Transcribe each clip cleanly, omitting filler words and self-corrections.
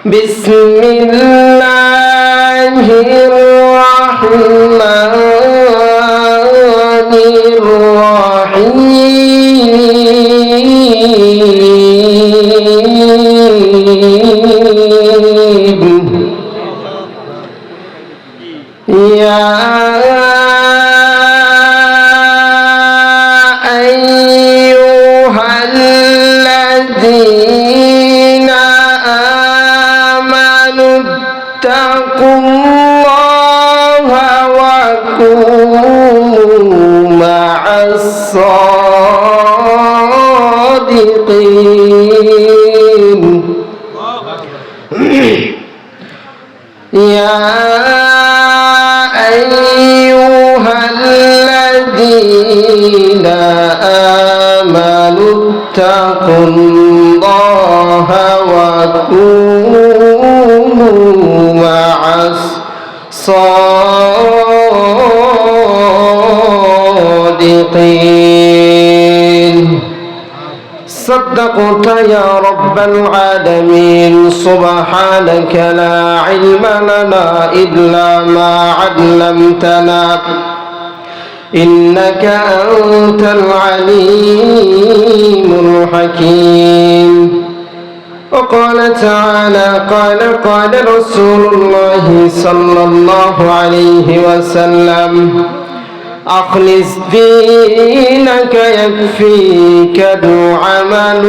বিসমিল্লাহির রহমানির রহিম ইয়া আইয়ুহাল্লাযীনা আমানু ইত্তাকুল্লাহা ওয়া কুনু মা'আস সাদিকিন ইয়া আইয়ুহাল্লাযীনা আমানু ইত্তাকুল্লাহা ওয়া কুনু মা'আস সাদিকিন صدقت يا رب العالمين سبحانك لا علم لنا إلا ما علمتنا إنك أنت العليم الحكيم وقال تعالى قال رسول الله صلى الله عليه وسلم أخلص دينك يكفيك العمل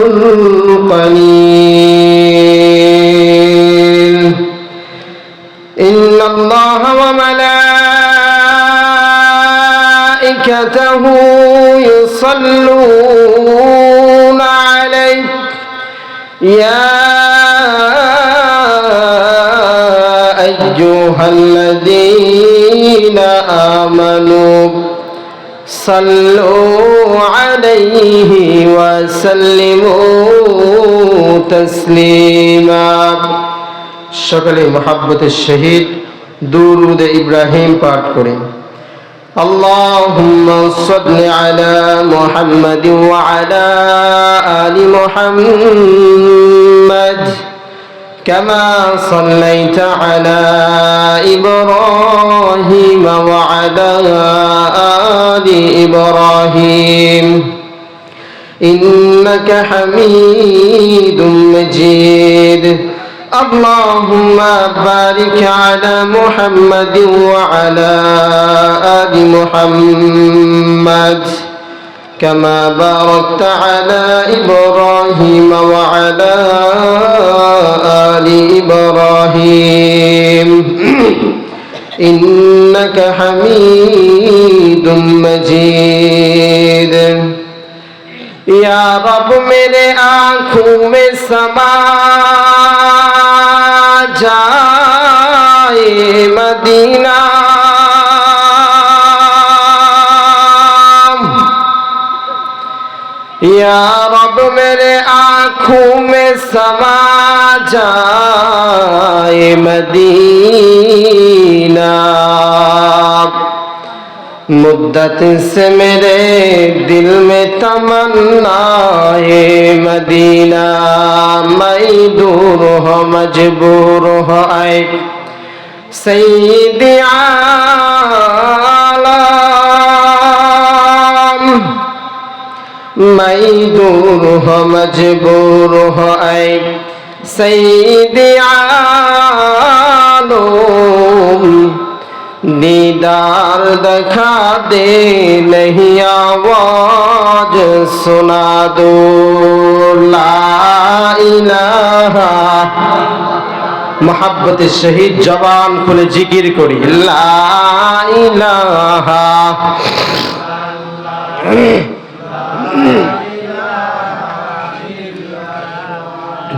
القليل إن الله وملائكته يصلون عليك يا أيها الذين آمنوا صلوا عليه وسلموا تسليما সকলে মহব্বতের সহিত দুরূদ ইব্রাহিম পাঠ করেন اللهم صل على محمد وعلى آل محمد كما صليت على إبراهيم وعلى آل إبراهيم إنك حميد مجيد اللهم بارك على محمد وعلى آل محمد كما باركت على إبراهيم وعلى آل إبراهيم إنك حميد مجيد या रब मेरे आँखों में समा जाए मदीना या रब मेरे आँखों में समा जाए मदीना मुद्दत से मेरे दिल में तमन्ना है मदीना मैं दूर हो मजबूर हो आए सैयद आलम मैं दूर हो मजबूर हो आए सैयद आलम दीदार दिखा दे नहीं आवाज सुना दो ला इलाहा मोहब्बत शहीद जवान खुले जिकिर करी ला इलाहा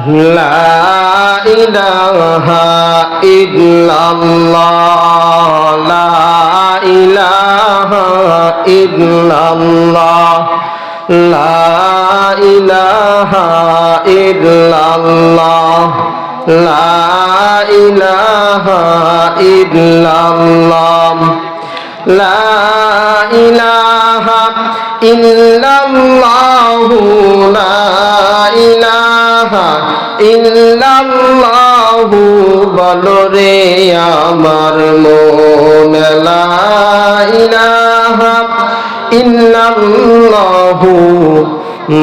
ला इलाहा इल्लल्लाह ला इलाहा इल्लल्लाह ला इलाहा इल्लल्लाह ला इलाहा इल्लल्लाह ला इलाहा ইল্লাল্লাহু লা ইলাহা ইল্লাল্লাহু বলো রে আমার মন লা ইলাহা ইল্লাল্লাহু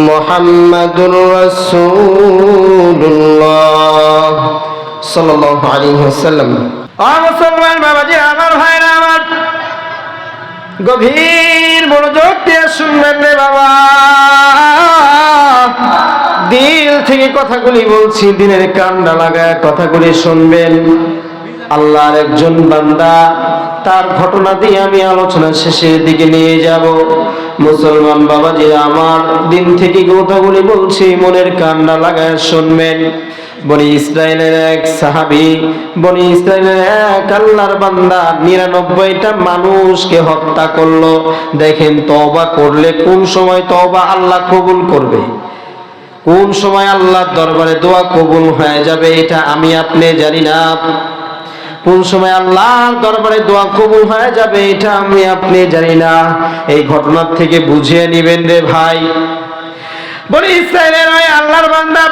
মুহাম্মাদুর রাসূলুল্লাহ সাল্লাল্লাহু আলাইহি ওয়াসাল্লাম। মুসলমান বাবাজি আমার ভাইরা আমার, গভীর মনোযোগ দিয়ে শুনবেন রে বাবা, দিল থেকে কথাগুলি বলছি, দিনের কান্না লাগায় কথাগুলি শুনবেন। আল্লাহর একজন বান্দা, তার ঘটনা দিয়ে আমি আলোচনা শেষের দিকে নিয়ে যাব। মুসলমান বাবাজি আমার, দিন থেকে কথাগুলি বলছি, মনের কান্না লাগায় শুনবেন। বনি ইসরায়েলের এক সাহাবী, বনি ইসরায়েলের এক আল্লাহর বান্দা 99টা মানুষকে হত্যা করলো। দেখেন, তওবা করলে কোন সময় তওবা আল্লাহ কবুল করবে, কোন সময় আল্লাহর দরবারে দোয়া কবুল হয়ে যাবে এটা আমি আপনি জানি না। কোন সময় আল্লাহর দরবারে দোয়া কবুল হয়ে যাবে এটা আমি আপনি জানি না। এই ঘটনার থেকে বুঝিয়ে নিবেন রে ভাই। বনি ইসরায়েলের ওই আল্লাহর বান্দা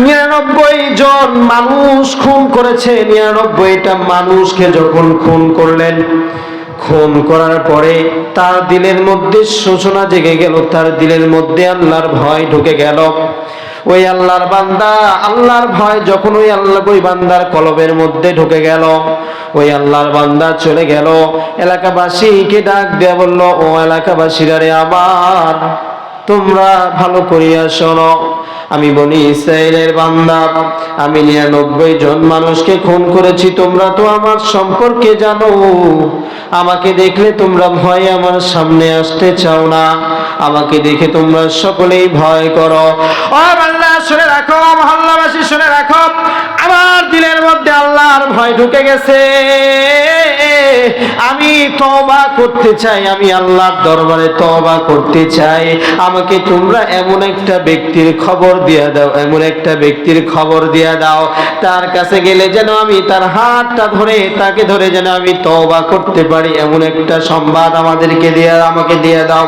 99 জন মানুষ খুন করেছে। 99টা মানুষকে যখন খুন করলেন, খুন করার পরে তার দিলের মধ্যে শোষণা জেগে গেল, তার দিলের মধ্যে আল্লাহর ভয় ঢুকে গেল। ওই আল্লাহর বান্দা, আল্লাহর ভয় যখন ওই বান্দার কলবের মধ্যে ঢুকে গেল, ওই আল্লাহর বান্দা চলে গেল, এলাকাবাসীকে ডাক দিয়ে বলল, ও এলাকাবাসীরা রে আমার, তোমরা ভালো করিয়া শোনো, আমি বনি ইসরায়েলের বান্দা, আমি 99 জন মানুষকে খুন করেছি। তোমরা তো আমার সম্পর্কে জানো, আমাকে দেখলে তোমরা ভয়ে আমার সামনে আসতে চাও না, আমাকে দেখে তোমরা সকলেই ভয় করো। ও বান্দা শুনে রাখো, মহল্লাবাসী শুনে রাখো, আমার দিলের মধ্যে আল্লাহর ভয় ঢুকে গেছে। আমি তওবা করতে চাই, আমি আল্লাহর দরবারে তওবা করতে চাই। আমাকে তোমরা এমন একটা ব্যক্তির খবর দিয়ে দাও, এমন একটা ব্যক্তির খবর দিয়ে দাও, তার কাছে গেলে যেন আমি তার হাতটা ধরে, তাকে ধরে যেন আমি তওবা করতে পারি, এমন একটা সংবাদ আমাকে দিয়ে দাও।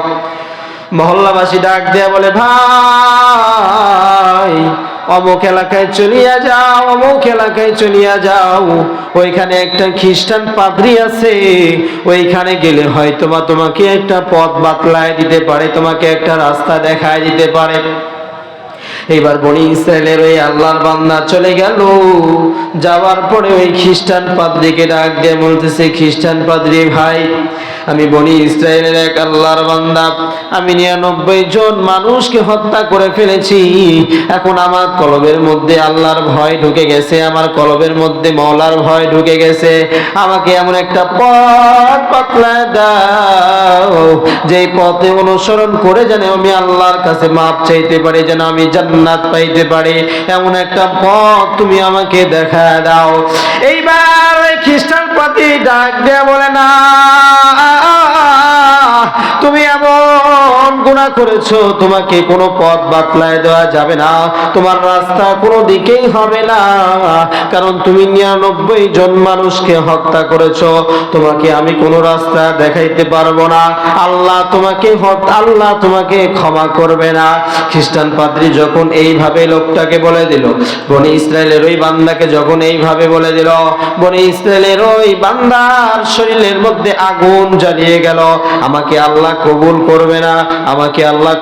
মহল্লাবাসী ডাক দিয়ে বলে, ভাই অমুক এলাকায় চলিয়া যাও, অমুক এলাকায় চলিয়া যাও, ওইখানে একটা খ্রিস্টান পাদ্রী আছে, ওইখানে গেলে হয়তো তোমাকে একটা পথ বাতলায় দিতে পারে, তোমাকে একটা রাস্তা দেখায় দিতে পারে। এবার বনি ইসরায়েলের ওই আল্লাহর বান্দা চলে গেল। যাওয়ার পরে ওই খ্রিস্টান পাদ্রীকে ডাক দিয়ে বলতেছে, খ্রিস্টান পাদ্রী ভাই, আমি বনি ইসরায়েলের এক আল্লাহর বান্দা, আমি 99 জন মানুষকে হত্যা করে ফেলেছি। এখন আমার কলবের মধ্যে আল্লাহর ভয় ঢুকে গেছে, আমার কলবের মধ্যে মওলার ভয় ঢুকে গেছে। আমাকে এমন একটা পথ বাতলায় দাও, যে পথে অনুসরণ করে যেন আমি আল্লাহর কাছে মাপ চাইতে পারি, যেন আমি জান্নাত পাইতে পারি, এমন একটা পথ তুমি আমাকে দেখা দাও। এইবার ওই খ্রিস্টান পাদ্রী ডাক দিয়ে বলে, না, তুমি এমন গুনাহ করেছো, তোমাকে কোনো পথ বাতলায় দেওয়া যাবে না, তোমার রাস্তা কোনো দিকেই হবে না, কারণ তুমি 99 জন মানুষকে হত্যা করেছো, তোমাকে আমি কোনো রাস্তা দেখাইতে পারবো না, আল্লাহ তোমাকে ক্ষমা করবে না। খ্রিস্টান পাদ্রী যখন এইভাবে লোকটাকে বলে দিল, বনি ইসরায়েলের ওই বান্দাকে যখন এইভাবে বলে দিল, বনি ইসরায়েলের ওই বান্দার শরীরের মধ্যে আগুন জ্বালিয়ে গেল। আমাকে আল্লাহ কবুল করবে না, আমাকে আল্লাহ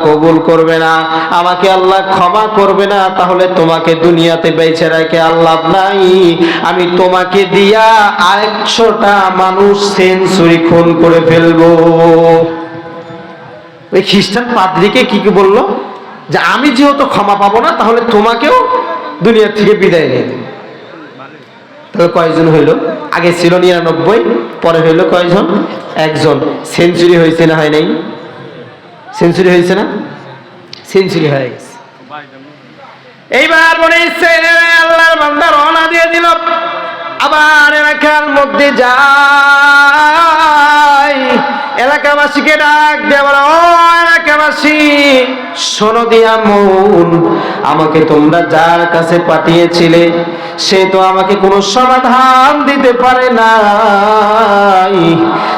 কবুল করবে না, আমাকে আল্লাহ ক্ষমা করবে না, তাহলে তোমাকে দুনিয়াতে বেঁচে রেখে আল্লাহ নাই, আমি তোমাকে দিয়া 100টা মানুষ সেঞ্চুরি খুন করে ফেলবো। ওই খ্রিস্টান পাদ্রীকে কি বললো, যে আমি যেহেতু ক্ষমা পাবো না, তাহলে তোমাকেও দুনিয়া থেকে বিদায় নিয়ে দেব। তাহলে কয়জন হইল? আগে ছিল 99, পরে হইল কয়জন? একজন। সেঞ্চুরি হয়েছে না হয় নাই? সেঞ্চুরি হয়েছে না? সেঞ্চুরি হয়ে গেছে। এইবার মনে ইচ্ছে আল্লাহর বান্দা রওনা দিয়ে দিল, আবার এলাকার মধ্যে যায়। এলাকাবাসীকে ডাক দিয়ে বলে, ও এলাকাবাসী শোনো দিয়া মন, আমাকে তোমরা যার কাছে পাঠিয়েছিলে সে তো আমাকে কোনো সমাধান দিতে পারে নাই,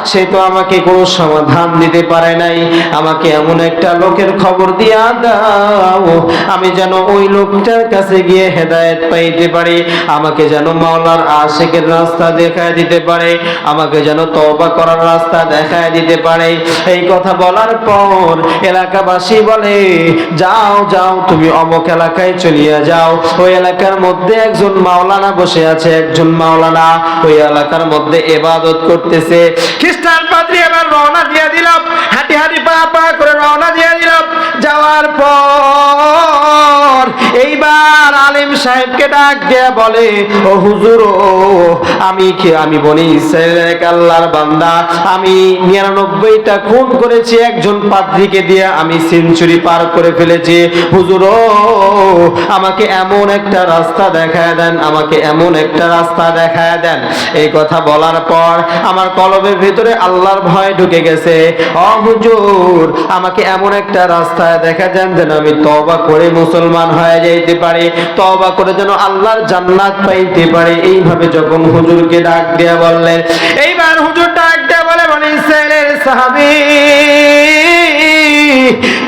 সে তো আমাকে কোনো সমাধান দিতে পারে নাই। আমাকে এমন একটা লোকের খবর দিয়া দাও, আমি যেন ওই লোকটার কাছে গিয়ে হেদায়েত পাইতে পারি, আমাকে যেন মাওলার আশিকের রাস্তা দেখায় দিতে পারে, আমাকে যেন তওবা করার রাস্তা দেখায় দিতে পারে। এই কথা বলার পর এলাকাবাসী বলে, যাও যাও তুমি অমুক এলাকায় চলিয়া যাও, ওই এলাকার মধ্যে একজন মাওলানা বসে আছে, একজন মাওলানা ওই এলাকার মধ্যে ইবাদত করতেছে। খ্রিস্টান পাদ্রী এবার রওনা দিয়ে দিল, হাঁটি হাঁটি পা পা করে রওনা দিয়ে দিল। যাওয়ার পর এইবার আলেম সাহেবকে ডাক দিয়ে বলে, ও হুজুর, আমি বনি ইসরাইলের আল্লাহর বান্দা, আমি 99টা খুন করেছি, একজন পাদ্রীকে দিয়ে আমি সেঞ্চুরি পার করে ফেলেছি। হুজুর, আমাকে এমন একটা রাস্তা দেখায় দেন, আমাকে এমন একটা রাস্তা দেখায় দেন। এই কথা বলার পর আমার কলবের ভিতরে আল্লাহর ভয় ঢুকে গেছে। ও হুজুর, আমাকে এমন একটা রাস্তা দেখা দেন যেন আমি তওবা করে মুসলমান হয়ে যাইতে পারি, তওবা করে যেন আল্লাহর জান্নাত পাইতে পারি। এইভাবে যখন হুজুরকে ডাক দিয়ে বললেন, এইবার হুজুর ডাক দিয়ে বলে, বনি ইসরাইলের সাহাবী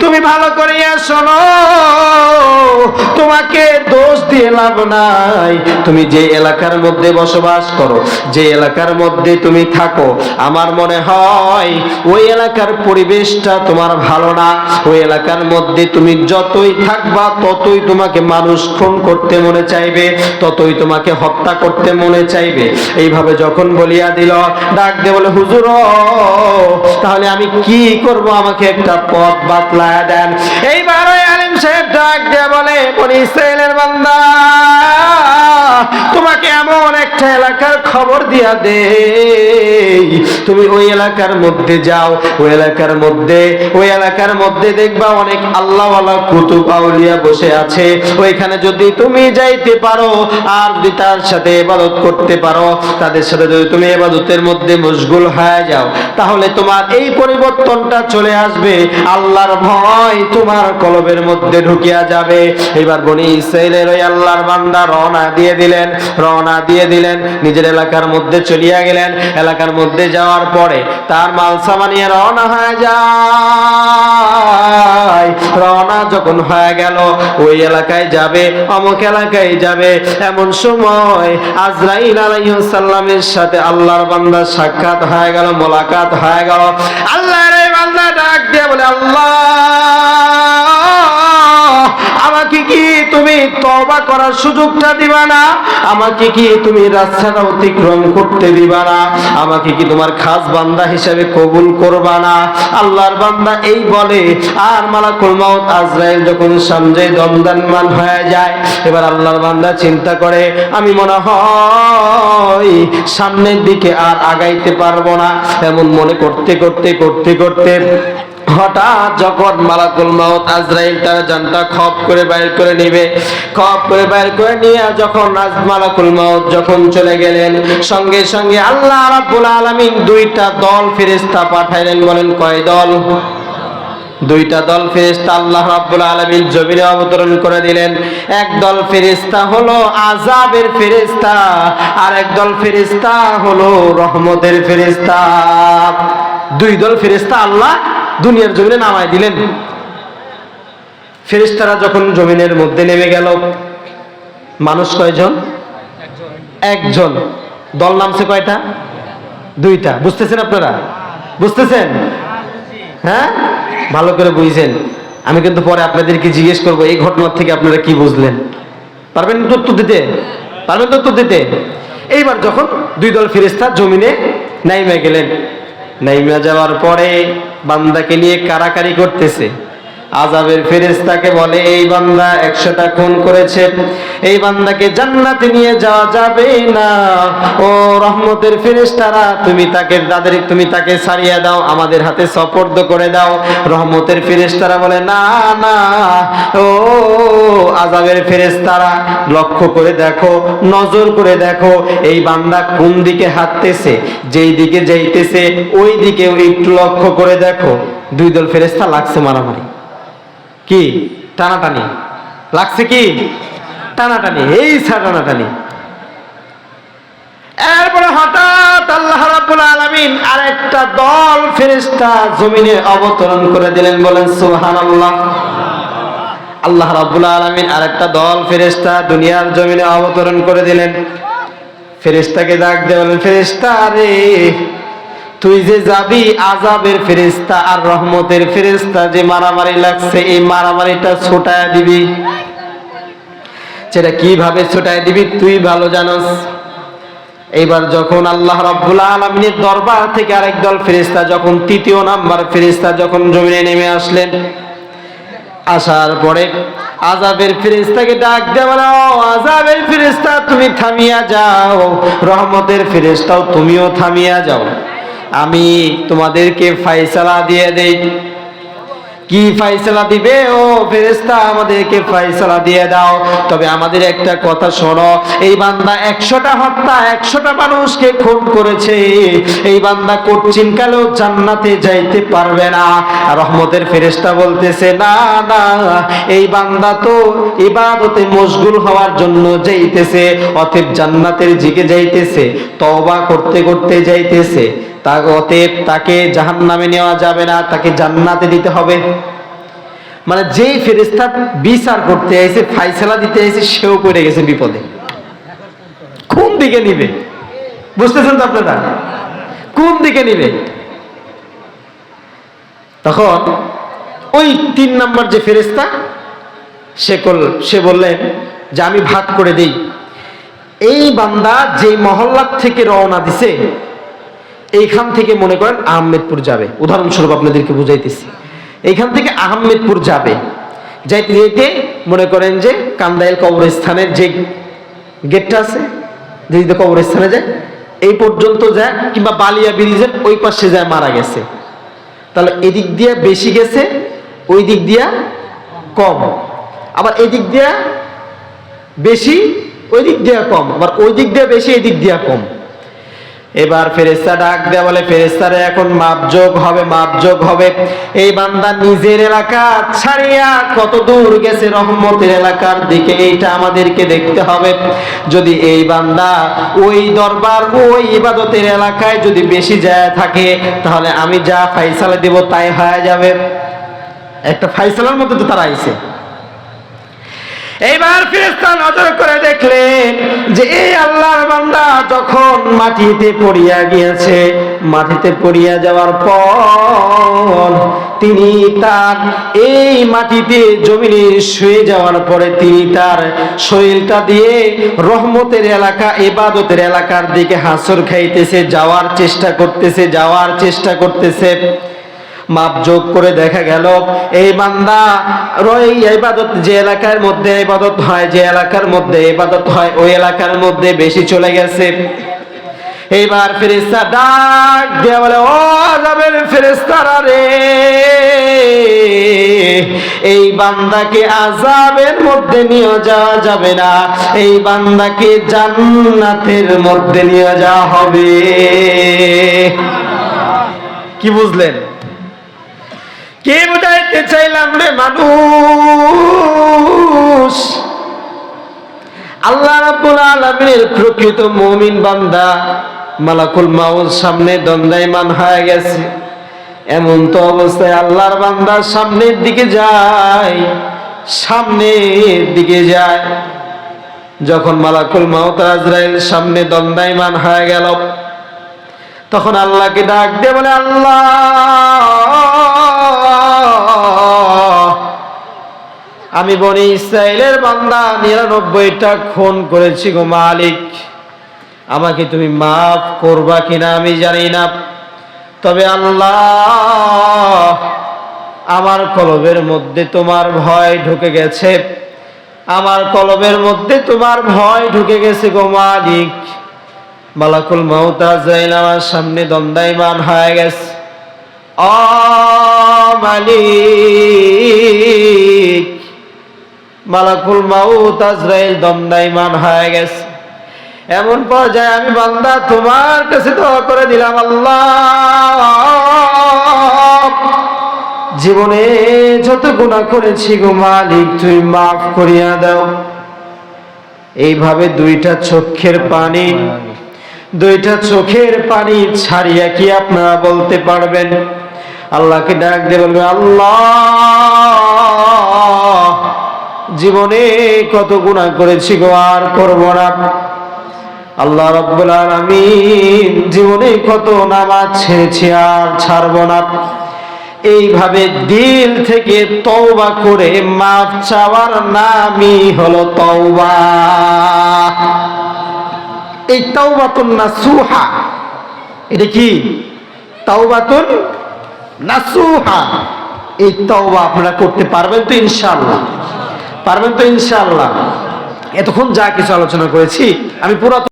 তুমি ভালো করিয়া শোনো, তোমাকে দোষ দিয়ে লাভ নাই। তুমি যে এলাকার মধ্যে বসবাস করো, যে এলাকার মধ্যে তুমি থাকো, আমার মনে হয় ওই এলাকার পরিবেশটা তোমার ভালো না। ওই এলাকার মধ্যে তুমি যতই থাকবা ততই তোমাকে মানুষ খুন করতে মনে চাইবে, ততই তোমাকে হত্যা করতে মনে চাইবে। এইভাবে যখন বলিয়া দিল, ডাক দিয়ে বলে, হুজুর তাহলে আমি কি করব, আমাকে একটা পথ বাতলায়া দেন। এইবার ওই আলেম সাহেব ডাক দিয়ে বলে, বনি ইসরাইলের বান্দা, তোমাকে এমন একটা এলাকার খবর দিয়া দে, তুমি ওই এলাকার মধ্যে যাও, ওই এলাকার মধ্যে দেখবা অনেক আল্লাহওয়ালা কুতুব আউলিয়া বসে আছে। ওইখানে যদি তুমি যাইতে পারো আর যদি তার সাথে ইবাদত করতে পারো, তাদের সাথে যদি তুমি ইবাদতের মধ্যে মশগুল হয়ে যাও, তাহলে তোমার এই পরিবর্তনটা চলে আসবে, আল্লাহর ভয় তোমার কলবের মধ্যে ঢুকিয়া যাবে। এবার বনি ইসরাইলের ওই আল্লাহর বান্দা রওনা দিয়ে দিলেন, নিজের এলাকার মধ্যে চলিয়া গেলেন। এলাকার মধ্যে যাওয়ার পরে তার মালসামা নিয়ে রওনা হয়ে যায়। রওনা যখন হয়ে গেল, ওই এলাকায় যাবে, অমুক এলাকায় যাবে, এমন সময় আজরাইল আলাইহিস সালামের সাথে আল্লাহর বান্দার সাক্ষাৎ হয়ে গেল, মোলাকাত হয়ে গেল। আল্লাহর এই বান্দা ডাক দিয়ে বলে, আল্লাহ আমাকে কি তুমি তওবা করার সুযোগটা দিবা না? আমাকে কি তুমি রাস্তাটা অতিক্রম করতে দিবা না? আমাকে কি তোমার খাস বান্দা হিসেবে কবুল করবা না? আল্লাহর বান্দা এই বলে, আর মালাকুল মাউত আজরাইল যখন সামনে দমদানমান হয়ে যায়, এবার আল্লাহর বান্দা চিন্তা করে, আমি মনে হয় সামনের দিকে আর আগাইতে পারবো না। এমন মনে করতে হঠাৎ যখন মালাকুল মাউত আজরাইল তার জানটা খপ করে বাইর করে নিয়ে যখন মালাকুল মাউত যখন চলে গেলেন, সঙ্গে সঙ্গে আল্লাহ রাব্বুল আলামিন 2টা দল ফেরেশতা পাঠাইলেন। বলেন কয় দল? 2টা দল ফেরেশতা আল্লাহ রাব্বুল আলামিন জমিনে অবতরণ করে দিলেন। এক দল ফেরেশতা হলো আযাবের ফেরেশতা, আর এক দল ফেরেশতা হলো রহমতের ফেরেশতা। 2 দল ফেরেশতা আল্লাহ দুনিয়ার জমিনে নামায় দিলেন। ফেরেশতারা যখন জমিনের মধ্যে নেমে গেল, মানুষ কয়জন? একজন। দল নামছে কয়টা? 2টা। বুঝতেছেন আপনারা? বুঝতেছেন? হ্যাঁ, ভালো করে বুঝছেন। আমি কিন্তু পরে আপনাদেরকে জিজ্ঞেস করবো এই ঘটনার থেকে আপনারা কি বুঝলেন। পারবেন তো উত্তর দিতে? এইবার যখন 2 দল ফেরেশতা জমিনে নাইমা গেলেন, নাইমা যাওয়ার পরে বান্দাকে নিয়ে কারাকারি করতেছে। আযাবের ফেরেশতাকে বলে, এই বান্দা 100টা খুন করেছে, এই বান্দাকে জান্নাতে নিয়ে যাওয়া যাবে না। ও রহমতের ফেরেশতারা, তুমি তাকে ছাড়িয়ে দাও, আমাদের হাতে সুপর্দ করে দাও। রহমতের ফেরেশতারা বলে, না না, ও আযাবের ফেরেশতারা, লক্ষ্য করে দেখো, নজর করে দেখো, এই বান্দা কোন দিকে হাঁটতেছে, যেই দিকে যাইতেছে ওই দিকে একটু লক্ষ্য করে দেখো। দুই দল ফেরেশতা লাগছে মারামারি, কি টানাটানি লাগছে, কি টানাটানি, এই টানাটানি। এরপরে হঠাৎ আল্লাহ রাব্বুল আলামিন আরেকটা দল ফেরেশতা জমিনে অবতরণ করে দিলেন, বলেন সুবহানাল্লাহ। আল্লাহ রাব্বুল আলামিন আরেকটা দল ফেরেশতা দুনিয়ার জমিনে অবতরণ করে দিলেন। ফেরেশতাকে ডাক দিয়ে বলেন, ফেরেশতা রে, তুই যে যাবি আযাবের ফেরেশতা আর রহমতের ফেরেশতা যে মারামারি লাগছে, এই মারামারিটা ছোটায় দিবি। সেটা কিভাবে ছোটায় দিবি তুই ভালো জানোস। এইবার যখন আল্লাহ রাব্বুল আলামিনের দরবার থেকে আরেক দল ফেরেশতা, যখন তৃতীয় নাম্বার ফেরেশতা যখন জমিনে নেমে আসলেন, আসার পরে আযাবের ফেরেশতাকে ডাক দেয়া বলে, ও আযাবের ফেরেশতা, তুমি থামিয়া যাও, রহমতের ফেরেশতাও তুমিও থামিয়া যাও, আমি তোমাদেরকে ফয়সালা দিয়ে দেই। কি ফয়সালা দিবে? ও ফেরেশতা, আমাদেরকে ফয়সালা দিয়ে দাও, তবে আমাদের একটা কথা শোনো, এই বান্দা 100টা হত্যা, 100টা মানুষকে খুন করেছে, এই বান্দা কঠিন কালেও জান্নাতে যাইতে পারবে না। রহমতের ফেরেশতা বলতেছে, না না, এই বান্দা তো ইবাদতে মশগুল হওয়ার জন্য যাইতেছে, অতএব জান্নাতের দিকে যাইতেছে, তওবা করতে করতে যাইতেছে, অতএব তাকে জাহান্নামে নেওয়া যাবে না, তাকে জান্নাতে দিতে হবে। মানে যেই ফেরেশতা বিচার করতে এসে ফয়সালা দিতে এসে সেও পড়ে গেছে বিপদে। কোন দিকে নিবে? বুঝতেছেন তো আপনারা? কোন দিকে নিবে? তখন ওই 3 নাম্বার যে ফেরেশতা সে বললেন যে আমি ভাগ করে দেই। এই বান্দা যেই মহল্লা থেকে রওনা দিছে, এইখান থেকে মনে করেন আহমেদপুর যাবে, উদাহরণস্বরূপ আপনাদেরকে বুঝাইতেছি, এইখান থেকে আহমেদপুর যাবে, যাইতে যাইতে মনে করেন যে কান্দাইল কবরস্থানের যে গেটটা আছে, যেদিকে কবরস্থানে যায়, এই পর্যন্ত যায়, কিংবা বালিয়া ব্রিজের ওই পাশে যায় মারা গেছে, তাহলে এদিক দিয়ে বেশি গেছে, ওই দিক দিয়া কম, আবার এদিক দিয়া বেশি, ওই দিক দিয়া কম, আবার ওই দিক দিয়ে বেশি, এই দিক দিয়া কম। এবার ফেরেশতা ডাক দেয়া বলে, ফেরেশতারা এখন মাপযোগ হবে। এই বান্দা নিজের এলাকা ছাড়িয়া কত দূর গেছে রহমতের এলাকার দিকে, এইটা আমাদেরকে দেখতে হবে। যদি এই বান্দা ওই দরবার, ওই ইবাদতের এলাকায় যদি বেশি যায় থাকে, তাহলে আমি যা ফয়সালা দেব তাই হয়ে যাবে। একটা ফয়সালার মধ্যে তো তারা আইছে। এইবার ফেরেশতা নজর করে দেখলেন যে এই আল্লাহর বান্দা যখন মাটিতে পড়িয়া গিয়েছে, মাটিতে পড়িয়া যাওয়ার পর তিনি তার এই মাটিতে জমিনে শুয়ে যাওয়ার পরে তিনি তার শরীরটা দিয়ে রহমতের এলাকা, ইবাদতের এলাকার দিকে হাসর খাইতেছে, যাওয়ার চেষ্টা করতেছে। মাপযোগ করে দেখা গেল এই বান্দা ইবাদত যে এলাকার মধ্যে ইবাদত হয়, যে এলাকার মধ্যে ইবাদত হয়, ওই এলাকার মধ্যে বেশি চলে গেছে। এইবার ফেরেশতা ডাক দিয়ে বলে, ও আযাবের ফেরেশতারা রে, এই বান্দাকে আযাবের মধ্যে নিয়ে যাওয়া যাবে না, এই বান্দাকে জান্নাতের মধ্যে নিয়ে যাওয়া হবে। কি বুঝলেন? কে বুঝাইতে চাইলাম রে মানুষ? আল্লাহ রাব্বুল আলামিনের প্রকৃত মুমিন বান্দা মালাকুল মাউত সামনে দণ্ডায়মান হয়ে গেছে, এমন তো অবস্থায় আল্লাহর বান্দা সামনের দিকে যায়। যখন মালাকুল মাউত আজরাইল সামনে দণ্ডায়মান হয়ে গেল, তখন আল্লাহকে ডাক দিয়ে বলে, আল্লাহ, আমি বনি ইসরাইলের বান্দা 99টা খুন করেছি গো মালিক, আমাকে তুমি মাফ করবা কিনা আমি জানি না, তবে আল্লাহ আমার কলবের মধ্যে তোমার ভয় ঢুকে গেছে, আমার কলবের মধ্যে তোমার ভয় ঢুকে গেছে গো মালিক। মালাকুল মাউত আজরাইল আমার সামনে দণ্ডায়মান হয়ে গেছে। ও মালিক, মালাকুল মাউত আজরাইল দণ্ডায়মান হয়ে গেছে। এমন পর্যায়ে আমি বান্দা তোমার কাছে দোয়া করে দিলাম, আল্লাহ, জীবনে যত গুনাহ করেছি গো মালিক তুমি মাফ করিয়া দাও। এইভাবে দুইটা চোখের পানি ছাড়িয়া কি আপনারা বলতে পারবেন? আল্লাহকে ডাক দিয়ে বলবেন, আল্লাহ, জীবনে কত গুনাহ করেছি গো, আর করব না। আল্লাহ রাব্বুল আলামিন, জীবনে কত নামাজ ছেড়েছি, আর ছাড়ব না। এইভাবে দিল থেকে তওবা করে মাফ চাওয়ার নামই হলো তওবা। এই তাওবাতুন নাসুহা, এটা কি? তাওবাতুন নাসুহা। এই তওবা আপনারা করতে পারবেন তো ইনশাআল্লাহ? পারবেন তো ইনশাআল্লাহ? এতক্ষণ যা কিছু আলোচনা করেছি আমি পুরো